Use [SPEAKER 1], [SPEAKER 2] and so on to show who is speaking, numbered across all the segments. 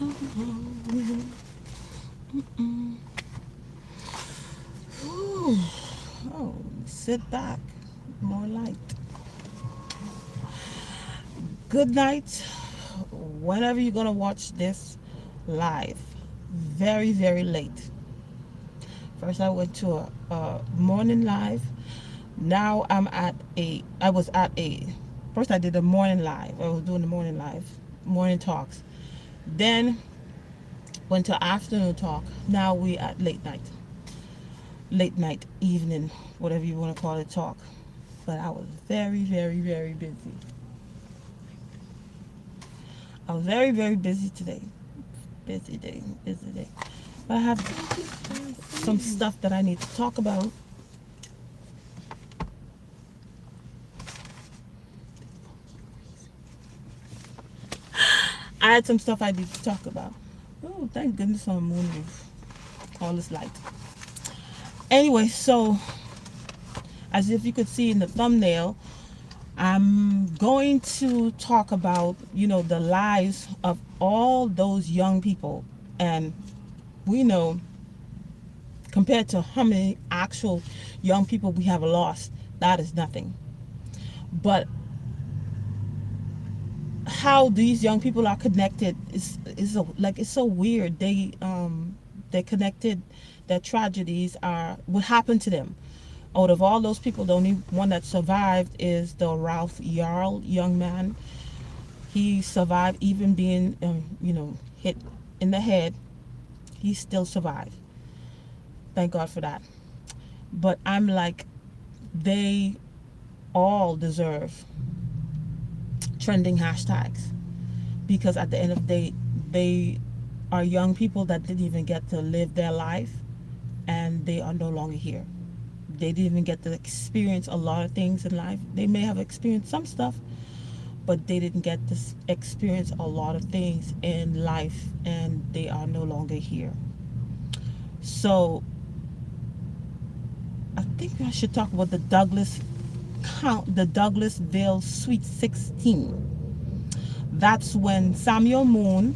[SPEAKER 1] Ooh. Oh, sit back. More light. Good night. Whenever you're gonna watch this live, very very late. First, I went to a morning live. Now I'm at a. I was at a. First, I did a morning live. I was doing the morning live, morning talks. Then went to afternoon talk. Now we at late night, evening, whatever you want to call it, talk. But I was very, very, very busy. I was very, very busy today. Busy day, busy day. But I have some stuff that I need to talk about. I had some stuff I need to talk about. Oh, thank goodness on a moonroof. All this light. Anyway, so as if you could see in the thumbnail, I'm going to talk about, the lives of all those young people. And we know, compared to how many actual young people we have lost, that is nothing. But how these young people are connected it's so weird. They connected. Their tragedies are what happened to them. Out of all those people, the only one that survived is the Ralph Yarl young man. He survived, even being hit in the head. He still survived. Thank God for that. But I'm like, they all deserve trending hashtags, because at the end of the day, they are young people that didn't even get to live their life, and they are no longer here. They didn't even get to experience a lot of things in life. They may have experienced some stuff, but they didn't get to experience a lot of things in life, and they are no longer here. So I think I should talk about the Douglasville Sweet 16. That's when Samuel Moon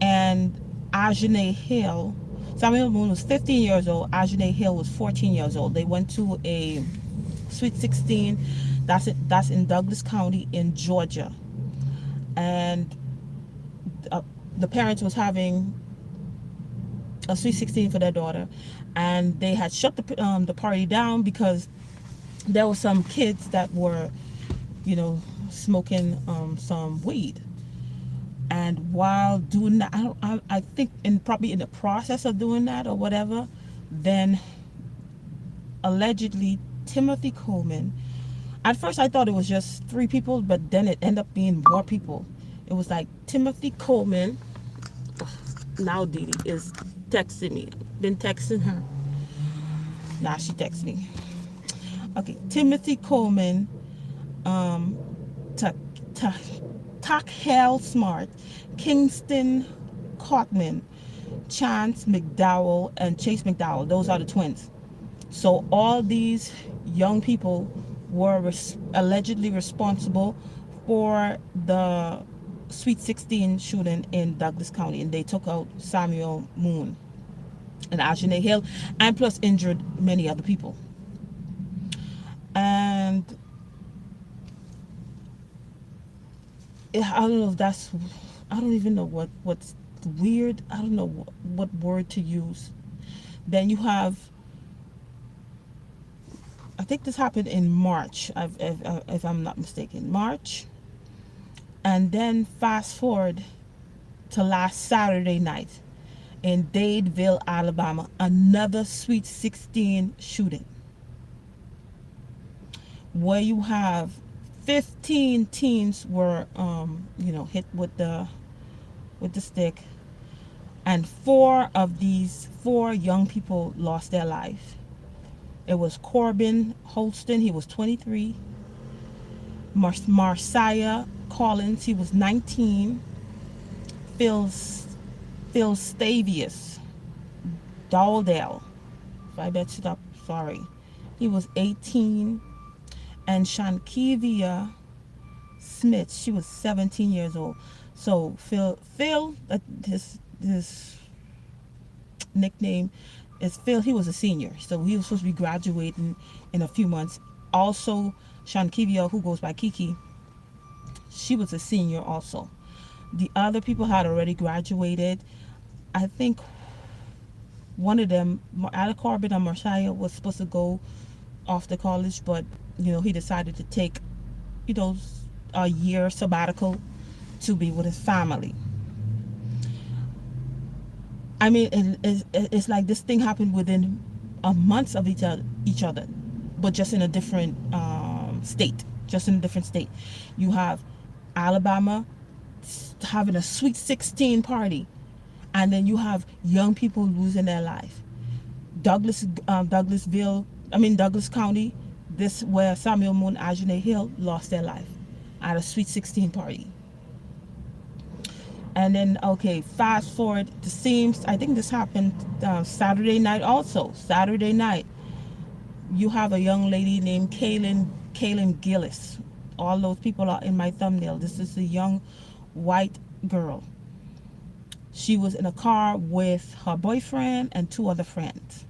[SPEAKER 1] and Ajane Hill. Samuel Moon was 15 years old. Ajane Hill was 14 years old. They went to a Sweet 16. That's in Douglas County in Georgia. And the parents was having a Sweet 16 for their daughter, and they had shut the party down because there were some kids that were, smoking some weed. And while doing that, I think probably in the process of doing that or whatever, then allegedly Timothy Coleman. At first I thought it was just 3 people, but then it ended up being more people. It was like Timothy Coleman. Now Dee Dee is texting me. Been texting her. Now she texts me. Okay, Timothy Coleman, Takhel Smart, Kingston Cotman, Chance McDowell, and Chase McDowell. Those are the twins. So all these young people were allegedly responsible for the Sweet 16 shooting in Douglas County, and they took out Samuel Moon and Ajane Hill, and plus injured many other people. And I don't know if that's, I don't even know what's weird. I don't know what word to use. Then you have, I think this happened in March, if I'm not mistaken, March. And then fast forward to last Saturday night in Dadeville, Alabama, another Sweet 16 shooting, where you have 15 teens were hit with the stick, and 4 of these 4 young people lost their life. It was Corbin Holston, he was 23. Marciah Collins, he was 19. Phil Stavius Dowdell, if I bet it up, sorry, he was 18. And Shankivia Smith, she was 17 years old. So Phil, his nickname is Phil. He was a senior, so he was supposed to be graduating in a few months. Also, Shankivia, who goes by Kiki, she was a senior also. The other people had already graduated. I think one of them, Ada Corbin and Marshall, was supposed to go off to college, but he decided to take you know a year sabbatical to be with his family. I mean, it's like this thing happened within a months of each other, but just in a different state. Just in a different state. You have Alabama having a Sweet 16 party, and then you have young people losing their life. Douglas County, this where Samuel Moon Ajane Hill lost their life at a Sweet 16 party. And then, okay, fast forward to seems, I think this happened Saturday night also. Saturday night, you have a young lady named Kaylin Gillis. All those people are in my thumbnail. This is a young white girl. She was in a car with her boyfriend and two other friends.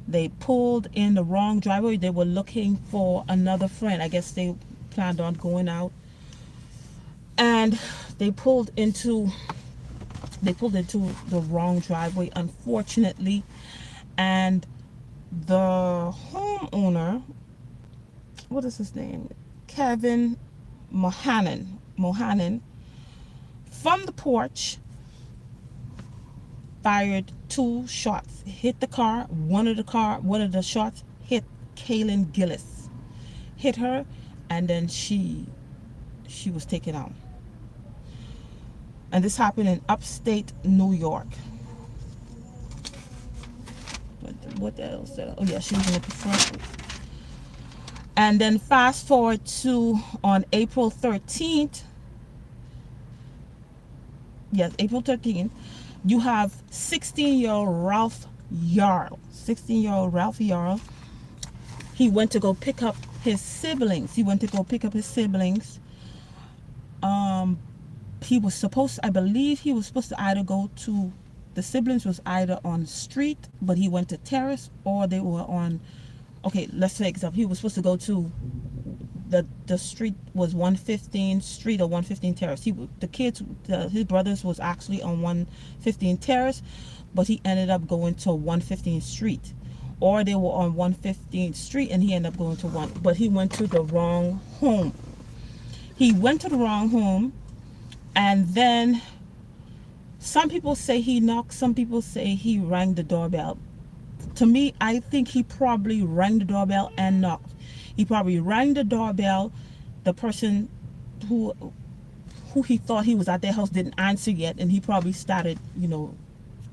[SPEAKER 1] They pulled in the wrong driveway. They were looking for another friend. I guess they planned on going out. And they pulled into the wrong driveway, unfortunately. And the homeowner, what is his name? Kevin Mohanan, from the porch, fired two shots, hit the car. One of the shots hit Kaylin Gillis, hit her, and then she was taken out. And this happened in upstate New York. What else? Oh yeah, she was in the front. And then fast forward to on April 13th. Yes, April 13th. You have 16-year-old Ralph Yarl. 16-year-old Ralph Yarl. He went to go pick up his siblings. I believe he was supposed to either go to, the siblings was either on street, but he went to terrace, or they were on, okay, let's say example, he was supposed to go to, the street was 115 street or 115 terrace. His brothers was actually on 115 terrace, but he ended up going to 115 street. Or they were on 115 street and he ended up going to but he went to the wrong home. And then some people say he knocked, some people say he rang the doorbell. To me, I think he probably rang the doorbell and knocked. He probably rang the doorbell. The person who he thought he was at their house didn't answer yet, and he probably started,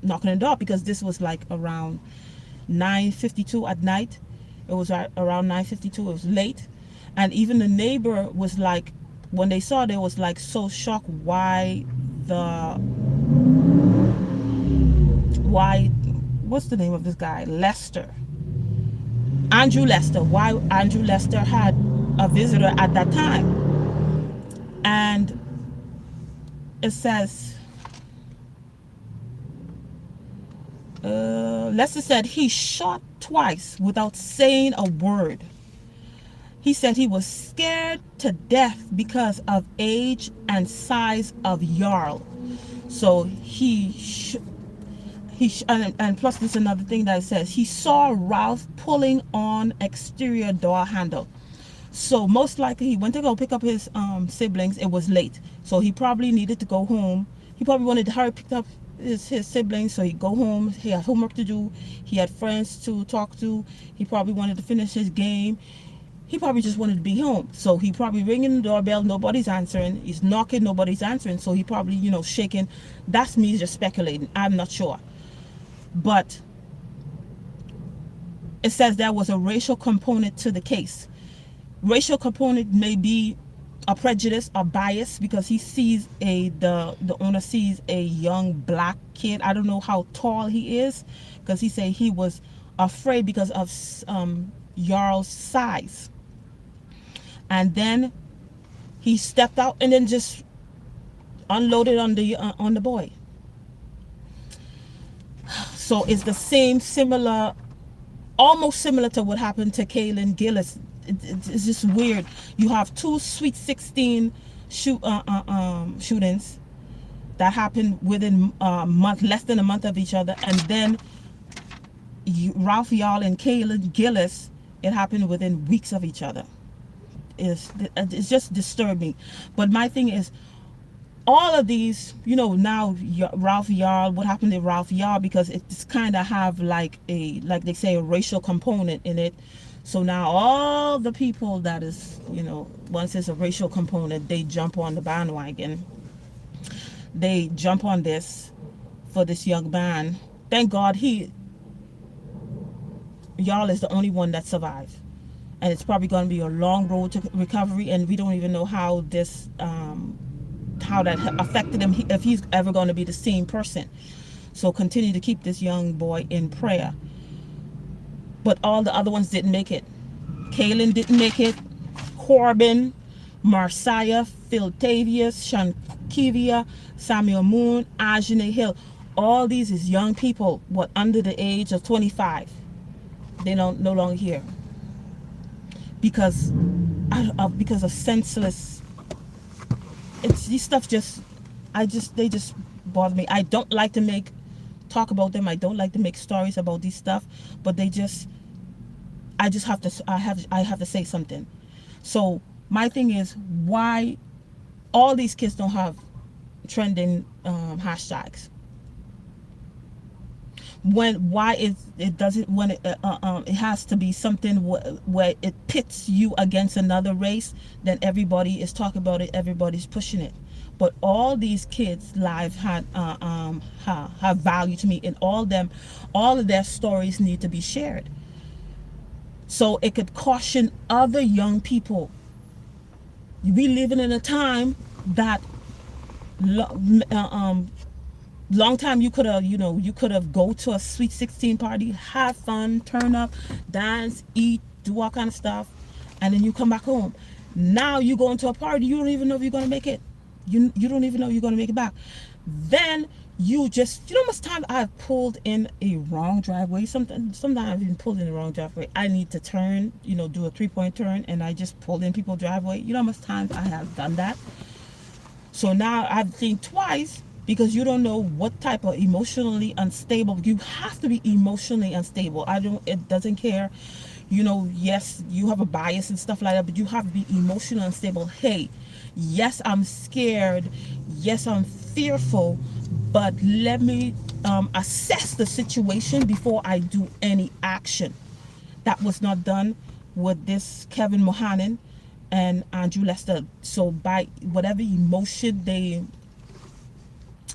[SPEAKER 1] knocking the door, because this was like around 9:52 at night. It was around 9:52. It was late, and even the neighbor was like, when they saw, they was like so shocked what's the name of this guy? Andrew Lester. Why Andrew Lester had a visitor at that time. And it says, Lester said he shot twice without saying a word. He said he was scared to death because of age and size of Yarl. So and plus there's another thing that it says he saw Ralph pulling on exterior door handle. So most likely he went to go pick up his siblings. It was late, so he probably needed to go home. He probably wanted to hurry pick up his siblings so he'd go home. He had homework to do. He had friends to talk to. He probably wanted to finish his game. He probably just wanted to be home. So he probably ringing the doorbell, nobody's answering. He's knocking, nobody's answering. So he probably, shaking. That's me just speculating. I'm not sure. But it says there was a racial component to the case. Racial component may be a prejudice or bias, because he sees the owner sees a young black kid. I don't know how tall he is, because he said he was afraid because of Yarl's size. And then he stepped out, and then just unloaded on the boy. So it's the same, similar, almost similar to what happened to Kaylin Gillis. It's just weird. You have two Sweet 16 shootings that happened within a month, less than a month of each other, and then Ralph Yarl and Kaylin Gillis, it happened within weeks of each other. It's just disturbing. But my thing is, all of these, now Ralph Yarl, what happened to Ralph Yarl, because it's kind of have like they say, a racial component in it. So now all the people that is, once there's a racial component, they jump on the bandwagon. They jump on this for this young man. Thank God Yarl is the only one that survived. And it's probably going to be a long road to recovery, and we don't even know how how that affected him, if he's ever going to be the same person. So continue to keep this young boy in prayer. But all the other ones didn't make it. Kaylin didn't make it. Corbin, Marcia, Philtavius, Shankivia, Samuel Moon, Ajane Hill. All these is young people, under the age of 25. They don't no longer here because of senseless. It's these stuff they just bother me. I don't like to talk about them. I don't like to make stories about these stuff, but I have to say something. So my thing is, why all these kids don't have trending hashtags? Why it doesn't, when it has to be something where it pits you against another race, then everybody is talking about it, everybody's pushing it. But all these kids' lives have value to me, and all of their stories need to be shared, so it could caution other young people. We living in a time that long time you could have go to a Sweet 16 party, have fun, turn up, dance, eat, do all kind of stuff, and then you come back home. Now you go into a party, you don't even know if you're going to make it. You don't even know you're going to make it back. Then you know how much time I've pulled in a wrong driveway. Sometimes I've even pulled in the wrong driveway. I need to turn, do a 3-point turn, and I just pulled in people's driveway. You know how much times I have done that? So now I've think twice, because you don't know what type of emotionally unstable. You have to be emotionally unstable. It doesn't care. Yes, you have a bias and stuff like that, but you have to be emotionally unstable. Hey, yes, I'm scared. Yes, I'm fearful, but let me assess the situation before I do any action. That was not done with this Kevin Mohanan and Andrew Lester. So by whatever emotion they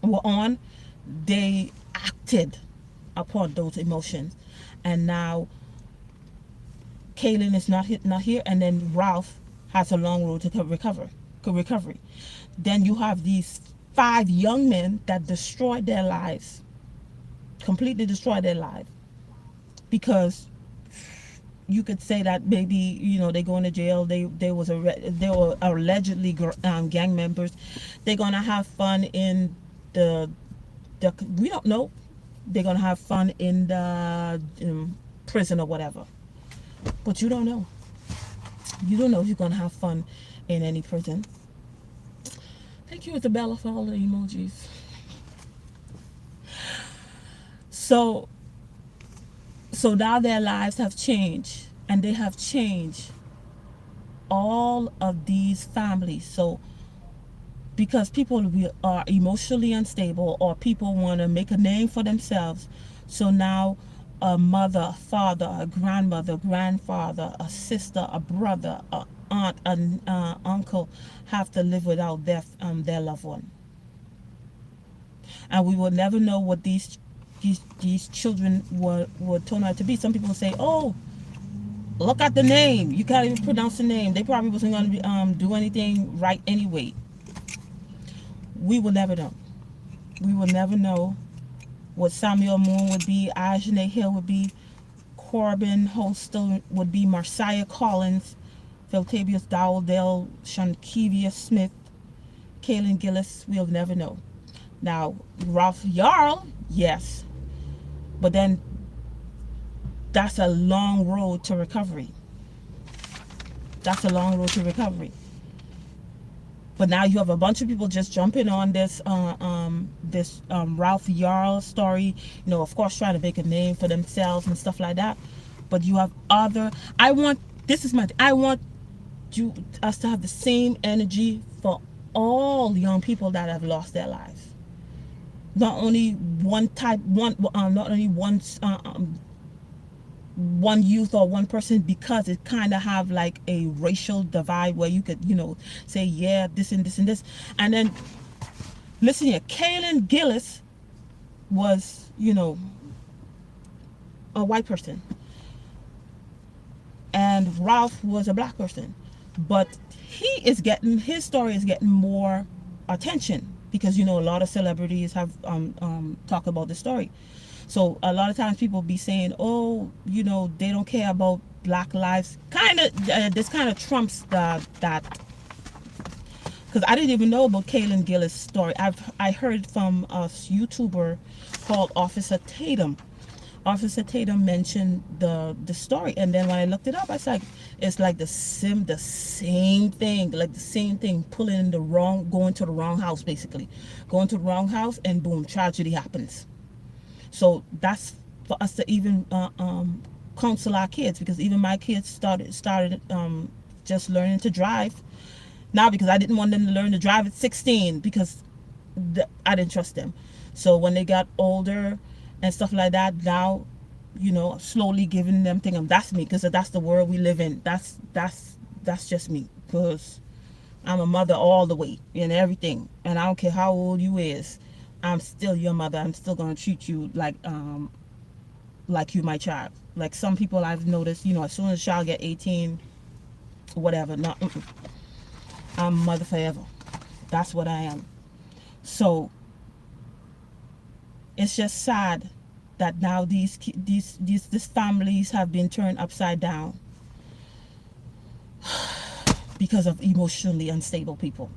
[SPEAKER 1] were on, they acted upon those emotions, and now Kaylin is not here, and then Ralph has a long road to recovery. Then you have these 5 young men that destroyed their lives, completely destroyed their lives, because you could say that maybe they go into jail. They were allegedly gang members. They're gonna have fun in the we don't know. They're gonna have fun in the prison or whatever, but you don't know. You don't know if you're gonna have fun in any prison. Thank you, Isabella, for all the emojis. So now their lives have changed, and they have changed all of these families. So because people are emotionally unstable, or people want to make a name for themselves, so now a mother, a father, a grandmother, grandfather, a sister, a brother, a aunt, an uncle have to live without their loved one, and we will never know what these children would turn out to be. Some people say, "Oh, look at the name. You can't even pronounce the name. They probably wasn't going to do anything right anyway." We will never know. We will never know what Samuel Moon would be, Ajane Hill would be, Corbin Holston would be, Marcia Collins, Philtavius Dowdell, Shankivia Smith, Kaylin Gillis, we'll never know. Now, Ralph Yarl, yes, but then that's a long road to recovery. That's a long road to recovery. But now you have a bunch of people just jumping on this Ralph Yarl story. Of course, trying to make a name for themselves and stuff like that. But you have other. I want. This is my. I want us to have the same energy for all young people that have lost their lives. Not only one type, not only one youth or one person, because it kind of have like a racial divide where you could say, yeah, this and this and this. And then listen here, Kaylin Gillis was a white person and Ralph was a black person, but his story is getting more attention because a lot of celebrities have talked about the story. So a lot of times people be saying, oh, they don't care about black lives. This kind of trumps that. Because I didn't even know about Kaylin Gillis' story. I heard from a YouTuber called Officer Tatum. Officer Tatum mentioned the story, and then when I looked it up, I was like, it's like the same thing, going to the wrong house, basically, going to the wrong house, and boom, tragedy happens. So that's for us to even counsel our kids, because even my kids started just learning to drive now, because I didn't want them to learn to drive at 16 because I didn't trust them. So when they got older and stuff like that, now slowly giving them things. That's me, because that's the world we live in. That's just me, because I'm a mother all the way and everything, and I don't care how old you is. I'm still your mother. I'm still gonna treat you like you my child. Like some people I've noticed, as soon as a child get 18, whatever, not I'm mother forever. That's what I am. So it's just sad that now these families have been turned upside down because of emotionally unstable people.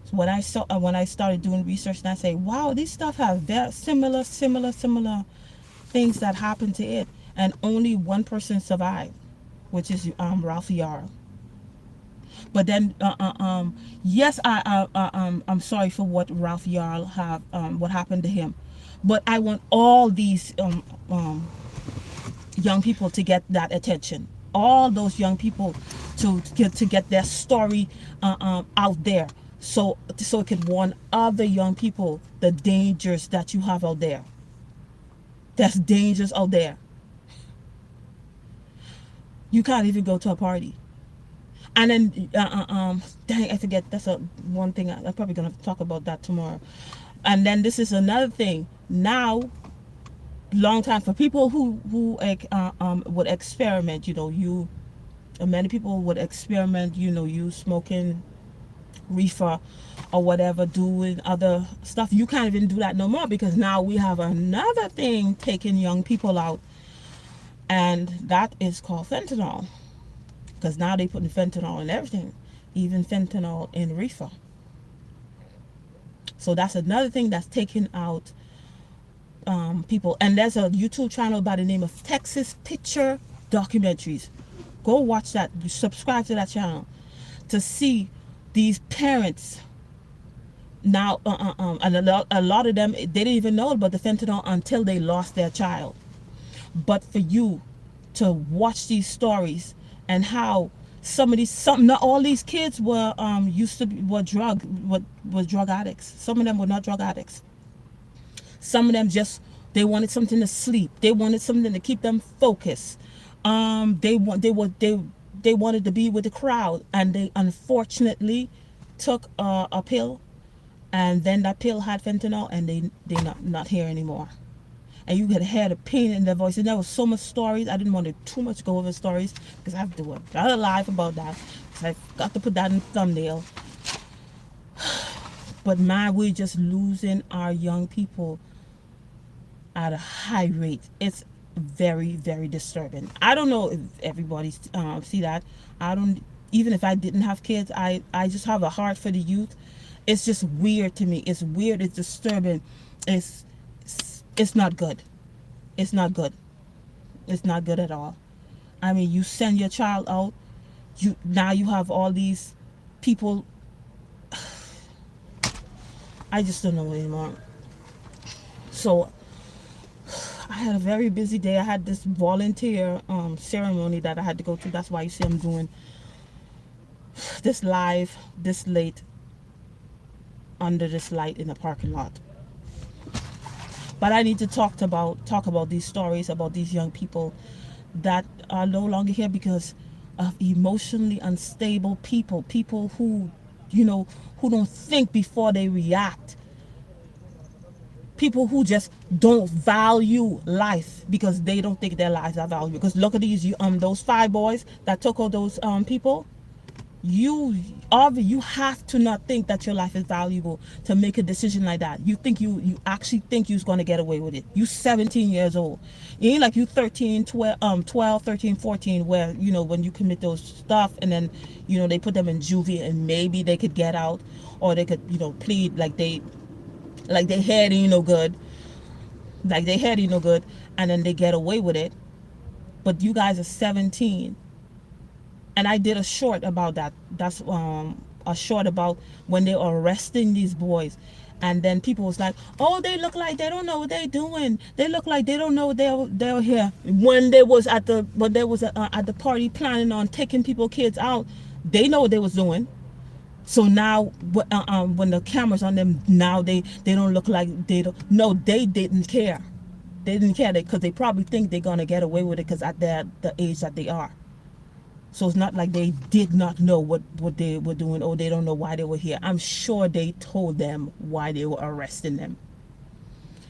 [SPEAKER 1] So when I started doing research, and I say, wow, these stuff have very similar things that happened to it, and only one person survived, which is Ralph Yarl. But then, yes, I'm sorry for what Ralph Yarl what happened to him, but I want all these young people to get that attention. All those young people to get their story out there, so it can warn other young people the dangers that you have out there. There's dangers out there. You can't even go to a party. And then, dang, I forget. That's one thing. I'm probably gonna talk about that tomorrow. And then this is another thing. Now, long time for people who would experiment. Many people would experiment. You smoking reefer or whatever, doing other stuff. You can't even do that no more, because now we have another thing taking young people out, and that is called fentanyl. Because now they putting fentanyl in everything, even fentanyl in reefer. So that's another thing that's taking out people. And there's a YouTube channel by the name of Texas Picture Documentaries. Go watch that. You subscribe to that channel to see these parents now. And a lot of them, they didn't even know about the fentanyl until they lost their child. But for you to watch these stories, and how not all these kids were drug addicts. Some of them were not drug addicts. Some of them they wanted something to sleep. They wanted something to keep them focused. They wanted to be with the crowd, and they unfortunately took a pill, and then that pill had fentanyl, and they not here anymore. And you could hear the pain in their voice. And there was so much stories. I didn't want to too much go over stories, because I have to do another live about that. So I've got to put that in the thumbnail. But man, we're just losing our young people at a high rate. It's very, very disturbing. I don't know if everybody see that. I don't. even if I didn't have kids, I just have a heart for the youth. It's just weird to me. It's weird. It's disturbing. It's not good. It's not good. It's not good at all. I mean, you send your child out. You have all these people. I just don't know anymore. So I had a very busy day. I had this volunteer ceremony that I had to go to. That's why you see I'm doing this live this late under this light in the parking lot. But I need to talk about these stories about these young people that are no longer here because of emotionally unstable people who, who don't think before they react, people who just don't value life because they don't think their lives are valuable. Because look at those 5 boys that took all those people. You have to not think that your life is valuable to make a decision like that. You actually think you're going to get away with it. You 17 years old. It ain't like you 13, 12, 13, 14, where when you commit those stuff and then they put them in juvie and maybe they could get out, or they could plead like they had no good, and then they get away with it. But you guys are 17, and I did a short about that. That's a short about when they were arresting these boys, and then people was like, "Oh, they look like they don't know what they're doing. They look like they don't know they're here." When they was at the party planning on taking kids out, they know what they was doing. So now, when the camera's on them, now they don't look like they don't. No, they didn't care. They didn't care because they probably think they're gonna get away with it because at the age that they are. So it's not like they did not know what they were doing, or they don't know why they were here. I'm sure they told them why they were arresting them.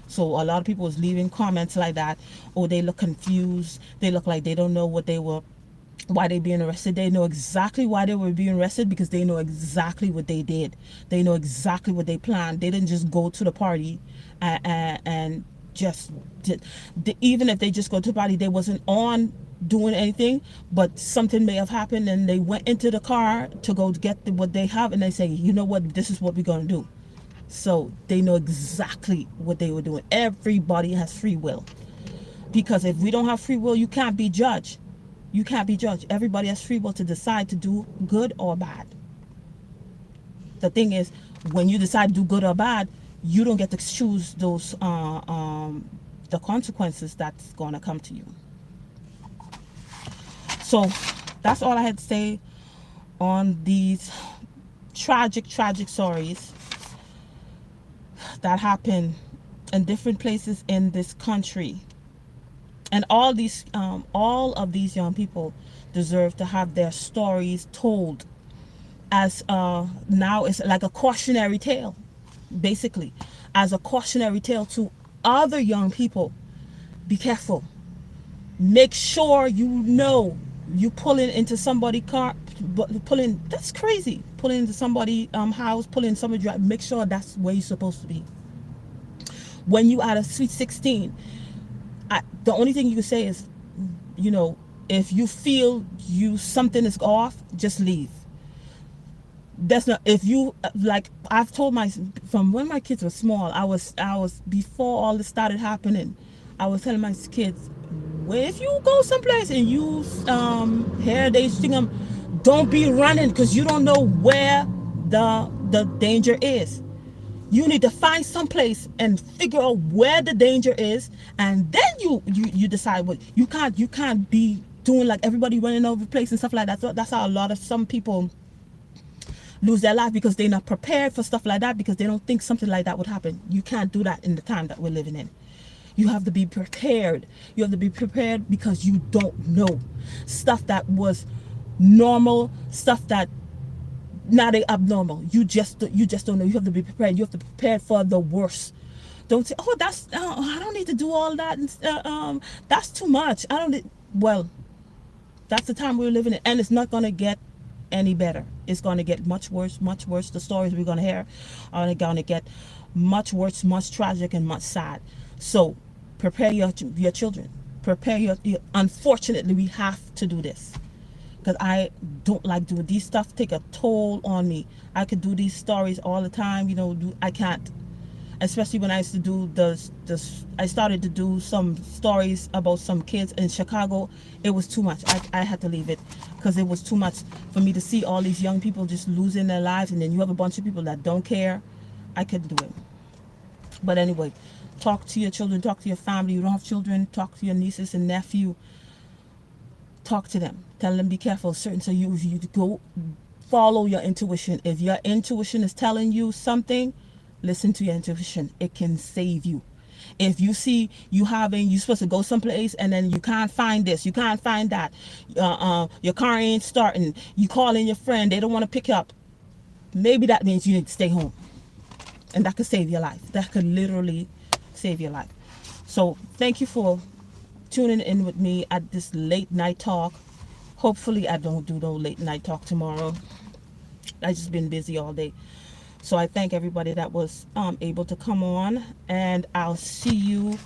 [SPEAKER 1] So a lot of people was leaving comments like that. Oh, they look confused. They look like they don't know why they being arrested. They know exactly why they were being arrested because they know exactly what they did. They know exactly what they planned. They didn't just go to the party and just did. Even if they just go to the party, they wasn't on doing anything, but something may have happened and they went into the car to go get what they have, and they say, you know what, this is what we're going to do. So they know exactly what they were doing. Everybody has free will, because if we don't have free will, you can't be judged. You can't be judged. Everybody has free will to decide to do good or bad. The thing is, when you decide to do good or bad, you don't get to choose those the consequences that's going to come to you. So that's all I had to say on these tragic stories that happen in different places in this country. And all of these young people deserve to have their stories told as now it's like a cautionary tale, basically, as a cautionary tale to other young people. Be careful. Make sure you pulling into somebody's car, that's crazy. Pulling into somebody's house, pulling in somebody's drive. Make sure that's where you're supposed to be. When you at a sweet 16, the only thing you can say is, if you feel something is off, just leave. That's not, if you like, I've told from when my kids were small, I was before all this started happening, I was telling my kids, well, if you go someplace and you hear they sing them, don't be running, because you don't know where the danger is. You need to find some place and figure out where the danger is, and then you decide what you can't be doing like everybody running over the place and stuff like that. So that's how some people lose their life, because they're not prepared for stuff like that, because they don't think something like that would happen. You can't do that in the time that we're living in. You have to be prepared. You have to be prepared because you don't know stuff that was normal, stuff that now they abnormal. You just don't know. You have to be prepared. You have to be prepared for the worst. Don't say, oh, I don't need to do all that. That's too much. Well, that's the time we're living in, and it's not gonna get any better. It's gonna get much worse, much worse. The stories we're gonna hear are gonna get much worse, much tragic, and much sad. So prepare your children. Prepare your. Unfortunately, we have to do this. because I don't like doing these stuff. Take a toll on me. I could do these stories all the time, I can't, especially when I used to do I started to do some stories about some kids in Chicago. It was too much. I had to leave it because it was too much for me to see all these young people just losing their lives, and then you have a bunch of people that don't care. I couldn't do it. But anyway, talk to your children, talk to your family. You don't have children, talk to your nieces and nephew. Talk to them. Tell them be careful. Certain, so you go follow your intuition. If your intuition is telling you something, listen to your intuition. It can save you. If you see you're supposed to go someplace and then you can't find this, you can't find that, your car ain't starting, you call in your friend, they don't want to pick you up, maybe that means you need to stay home. And that could save your life. That could literally save your life. So thank you for tuning in with me at this late night talk. Hopefully I don't do no late night talk tomorrow. I just been busy all day. So I thank everybody that was able to come on, and I'll see you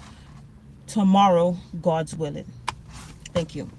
[SPEAKER 1] tomorrow, God's willing. Thank you.